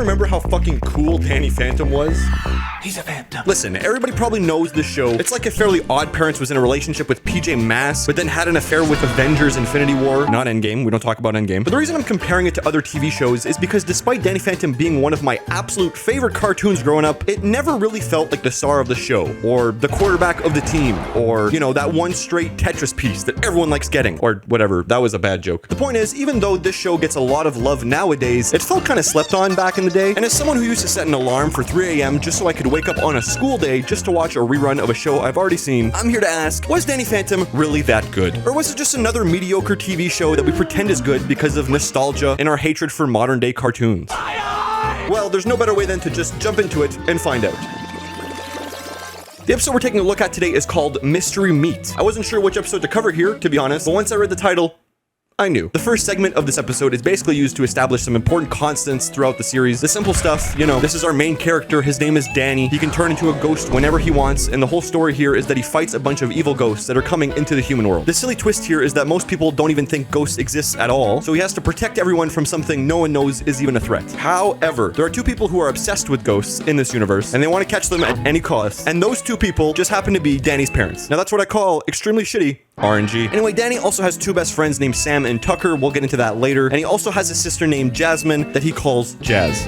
remember how fucking cool Danny Fenton was? He's a phantom. Listen, everybody probably knows this show. It's like if Fairly OddParents was in a relationship with PJ Masks, but then had an affair with Avengers Infinity War. Not Endgame, we don't talk about Endgame. But the reason I'm comparing it to other TV shows is because despite Danny Fenton being one of my absolute favorite cartoons growing up, it never really felt like the star of the show, or the quarterback of the team, or, you know, that one straight Tetris piece that everyone likes getting, or whatever. That was a bad joke. The point is, even though this show gets a lot of love nowadays, it felt kind of slept on back in the day. And as someone who used to set an alarm for 3 a.m. just so I could wake up on a school day just to watch a rerun of a show I've already seen, I'm here to ask, was Danny Fenton really that good? Or was it just another mediocre TV show that we pretend is good because of nostalgia and our hatred for modern day cartoons? Well, there's no better way than to just jump into it and find out. The episode we're taking a look at today is called Mystery Meat. I wasn't sure which episode to cover here, to be honest, but once I read the title, I knew. The first segment of this episode is basically used to establish some important constants throughout the series. The simple stuff, you know, this is our main character, his name is Danny. He can turn into a ghost whenever he wants, and the whole story here is that he fights a bunch of evil ghosts that are coming into the human world. The silly twist here is that most people don't even think ghosts exist at all, so he has to protect everyone from something no one knows is even a threat. However, there are two people who are obsessed with ghosts in this universe, and they want to catch them at any cost, and those two people just happen to be Danny's parents. Now that's what I call extremely shitty RNG. Anyway, Danny also has two best friends named Sam and Tucker. We'll get into that later. And he also has a sister named Jasmine that he calls Jazz.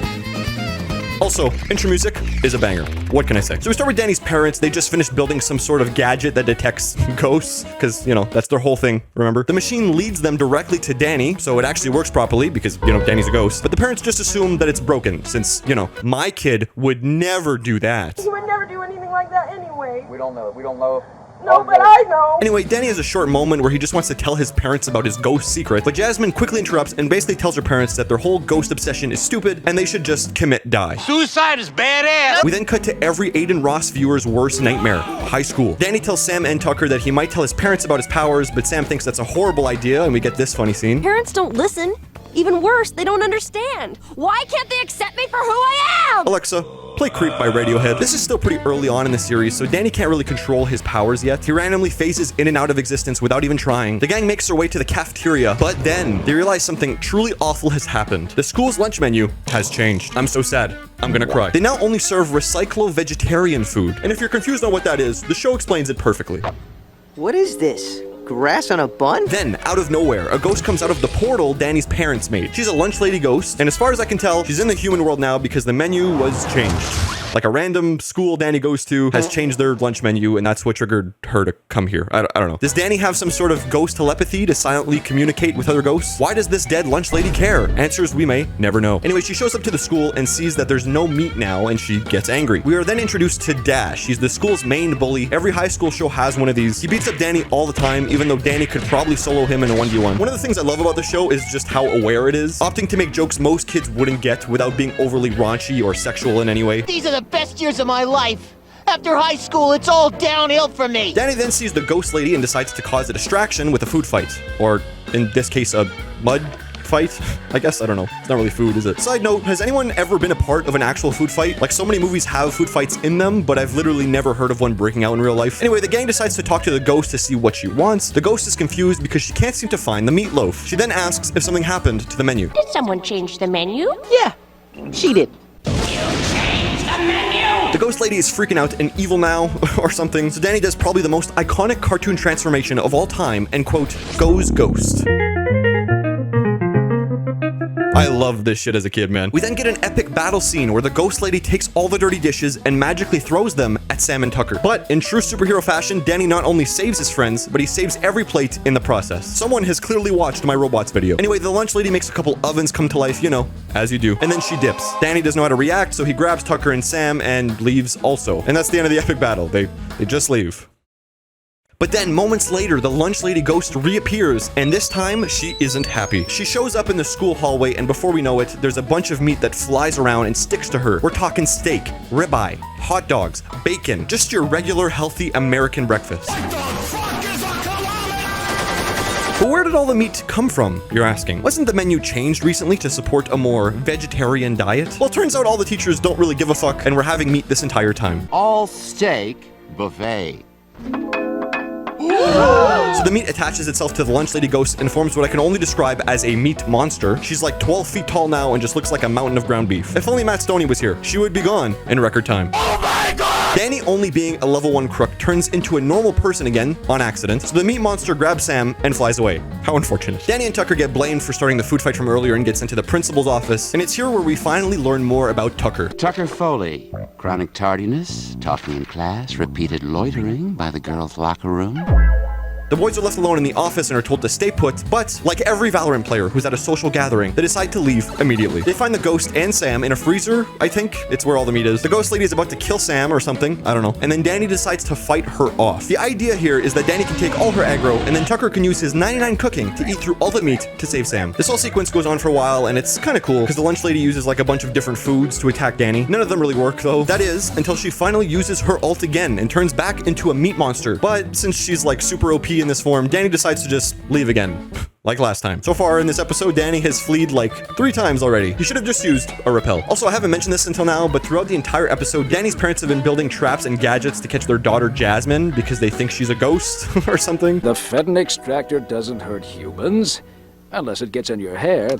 Also, intro music is a banger. What can I say? So we start with Danny's parents. They just finished building some sort of gadget that detects ghosts, because, you know, that's their whole thing, remember? The machine leads them directly to Danny, so it actually works properly because, you know, Danny's a ghost. But the parents just assume that it's broken, since, you know, my kid would never do that. He would never do anything like that anyway. We don't know. We don't know. No, but I know. Anyway, Danny has a short moment where he just wants to tell his parents about his ghost secret, but Jasmine quickly interrupts and basically tells her parents that their whole ghost obsession is stupid and they should just die. Suicide is badass. We then cut to every Aiden Ross viewer's worst nightmare, high school. Danny tells Sam and Tucker that he might tell his parents about his powers, but Sam thinks that's a horrible idea, and we get this funny scene. Parents don't listen. Even worse, they don't understand. Why can't they accept me for who I am? Alexa, play Creep by Radiohead. This is still pretty early on in the series, so Danny can't really control his powers yet. He randomly phases in and out of existence without even trying. The gang makes their way to the cafeteria, but then they realize something truly awful has happened. The school's lunch menu has changed. I'm so sad. I'm gonna cry. They now only serve recyclo-vegetarian food. And if you're confused on what that is, the show explains it perfectly. What is this? Grass on a bun? Then, out of nowhere, a ghost comes out of the portal Danny's parents made. She's a lunch lady ghost, and as far as I can tell, she's in the human world now because the menu was changed. Like a random school Danny goes to has changed their lunch menu, and that's what triggered her to come here. I don't know. Does Danny have some sort of ghost telepathy to silently communicate with other ghosts? Why does this dead lunch lady care? Answers we may never know. Anyway, she shows up to the school and sees that there's no meat now, and she gets angry. We are then introduced to Dash. He's the school's main bully. Every high school show has one of these. He beats up Danny all the time, even though Danny could probably solo him in a 1v1. One of the things I love about the show is just how aware it is, opting to make jokes most kids wouldn't get without being overly raunchy or sexual in any way. These are the best years of my life. After high school, it's all downhill for me. Danny then sees the ghost lady and decides to cause a distraction with a food fight. Or, in this case, a mud fight? I guess, I don't know. It's not really food, is it? Side note, has anyone ever been a part of an actual food fight? Like, so many movies have food fights in them, but I've literally never heard of one breaking out in real life. Anyway, the gang decides to talk to the ghost to see what she wants. The ghost is confused because she can't seem to find the meatloaf. She then asks if something happened to the menu. Did someone change the menu? Yeah, she did. The ghost lady is freaking out and evil now, or something, so Danny does probably the most iconic cartoon transformation of all time and, quote, goes ghost. I loved this shit as a kid, man. We then get an epic battle scene where the ghost lady takes all the dirty dishes and magically throws them at Sam and Tucker. But in true superhero fashion, Danny not only saves his friends, but he saves every plate in the process. Someone has clearly watched my robots video. Anyway, the lunch lady makes a couple ovens come to life, you know, as you do. And then she dips. Danny doesn't know how to react, so he grabs Tucker and Sam and leaves also. And that's the end of the epic battle. They just leave. But then, moments later, the lunch lady ghost reappears, and this time, she isn't happy. She shows up in the school hallway, and before we know it, there's a bunch of meat that flies around and sticks to her. We're talking steak, ribeye, hot dogs, bacon, just your regular, healthy American breakfast. But where did all the meat come from, you're asking? Wasn't the menu changed recently to support a more vegetarian diet? Well, it turns out all the teachers don't really give a fuck, and we're having meat this entire time. All steak buffet. So the meat attaches itself to the lunch lady ghost and forms what I can only describe as a meat monster. She's like 12 feet tall now and just looks like a mountain of ground beef. If only Matt Stoney was here, she would be gone in record time. Oh my god! Danny, only being a level 1 crook, turns into a normal person again on accident. So the meat monster grabs Sam and flies away. How unfortunate. Danny and Tucker get blamed for starting the food fight from earlier and get sent to the principal's office. And it's here where we finally learn more about Tucker. Tucker Foley, chronic tardiness, talking in class, repeated loitering by the girls' locker room. The boys are left alone in the office and are told to stay put, but like every Valorant player who's at a social gathering, they decide to leave immediately. They find the ghost and Sam in a freezer, I think. It's where all the meat is. The ghost lady is about to kill Sam or something, I don't know. And then Danny decides to fight her off. The idea here is that Danny can take all her aggro, and then Tucker can use his 99 cooking to eat through all the meat to save Sam. This whole sequence goes on for a while, and it's kind of cool, because the lunch lady uses like a bunch of different foods to attack Danny. None of them really work, though. That is, until she finally uses her ult again and turns back into a meat monster. But since she's like super OP in this form, Danny decides to just leave again, like last time. So far in this episode, Danny has fleed like 3 times already. He should have just used a repel. Also, I haven't mentioned this until now, but throughout the entire episode, Danny's parents have been building traps and gadgets to catch their daughter Jasmine because they think she's a ghost or something. The Fenton extractor doesn't hurt humans, unless it gets in your hair.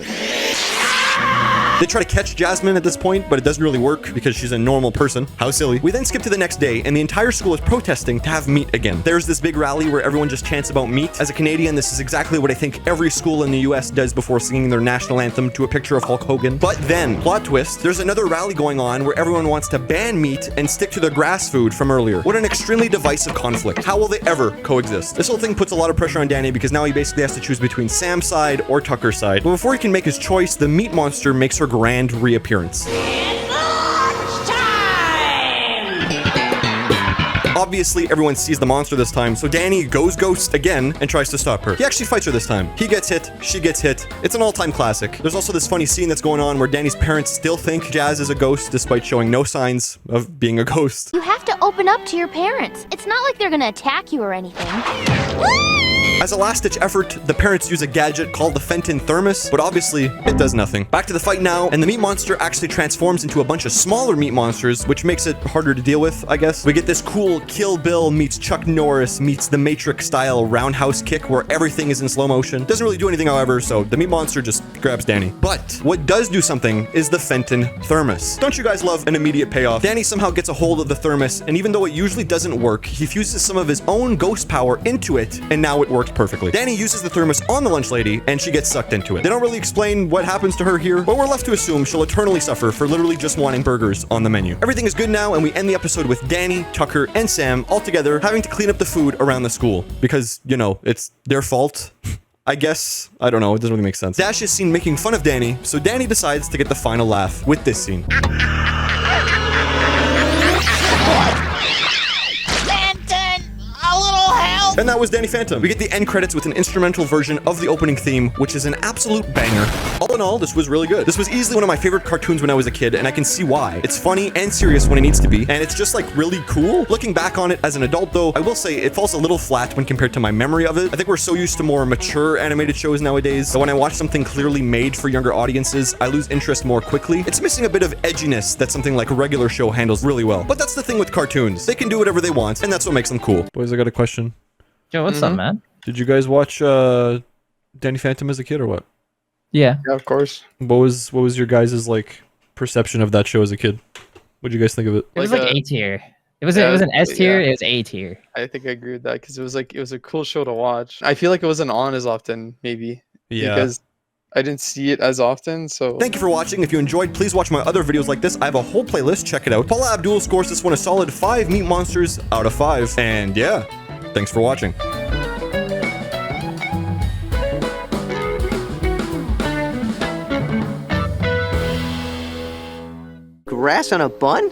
They try to catch Jasmine at this point, but it doesn't really work because she's a normal person. How silly. We then skip to the next day, and the entire school is protesting to have meat again. There's this big rally where everyone just chants about meat. As a Canadian, this is exactly what I think every school in the US does before singing their national anthem to a picture of Hulk Hogan. But then, plot twist, there's another rally going on where everyone wants to ban meat and stick to their grass food from earlier. What an extremely divisive conflict. How will they ever coexist? This whole thing puts a lot of pressure on Danny because now he basically has to choose between Sam's side or Tucker's side. But before he can make his choice, the meat monster makes her grand reappearance. Obviously, everyone sees the monster this time, so Danny goes ghost again and tries to stop her. He actually fights her this time. He gets hit, she gets hit. It's an all-time classic. There's also this funny scene that's going on where Danny's parents still think Jazz is a ghost despite showing no signs of being a ghost. You have to open up to your parents. It's not like they're gonna attack you or anything. As a last-ditch effort, the parents use a gadget called the Fenton thermos, but obviously, it does nothing. Back to the fight now, and the meat monster actually transforms into a bunch of smaller meat monsters, which makes it harder to deal with, I guess. We get this cool Kill Bill meets Chuck Norris meets the Matrix-style roundhouse kick where everything is in slow motion. Doesn't really do anything, however, so the meat monster just grabs Danny. But what does do something is the Fenton thermos. Don't you guys love an immediate payoff? Danny somehow gets a hold of the thermos, and even though it usually doesn't work, he fuses some of his own ghost power into it, and now it works perfectly. Danny uses the thermos on the lunch lady, and she gets sucked into it. They don't really explain what happens to her here, but we're left to assume she'll eternally suffer for literally just wanting burgers on the menu. Everything is good now, and we end the episode with Danny, Tucker, and Sam all together having to clean up the food around the school. Because, you know, it's their fault. I guess. I don't know. It doesn't really make sense. Dash is seen making fun of Danny, so Danny decides to get the final laugh with this scene. And that was Danny Fenton. We get the end credits with an instrumental version of the opening theme, which is an absolute banger. All in all, this was really good. This was easily one of my favorite cartoons when I was a kid, and I can see why. It's funny and serious when it needs to be, and it's just like really cool. Looking back on it as an adult though, I will say it falls a little flat when compared to my memory of it. I think we're so used to more mature animated shows nowadays, so when I watch something clearly made for younger audiences, I lose interest more quickly. It's missing a bit of edginess that something like a regular show handles really well. But that's the thing with cartoons. They can do whatever they want, and that's what makes them cool. Boys, I got a question. Yo, what's up, man? Did you guys watch Danny Phantom as a kid or what? Yeah. Yeah, of course. What was your guys' like perception of that show as a kid? What did you guys think of it? It was like A tier. It was an S tier. Yeah. It was A tier. I think I agree with that because it was a cool show to watch. I feel like it wasn't on as often, maybe. Yeah. Because I didn't see it as often, so... Thank you for watching. If you enjoyed, please watch my other videos like this. I have a whole playlist. Check it out. Paula Abdul scores this one a solid 5 meat monsters out of 5. And yeah, thanks for watching. Grass on a bun?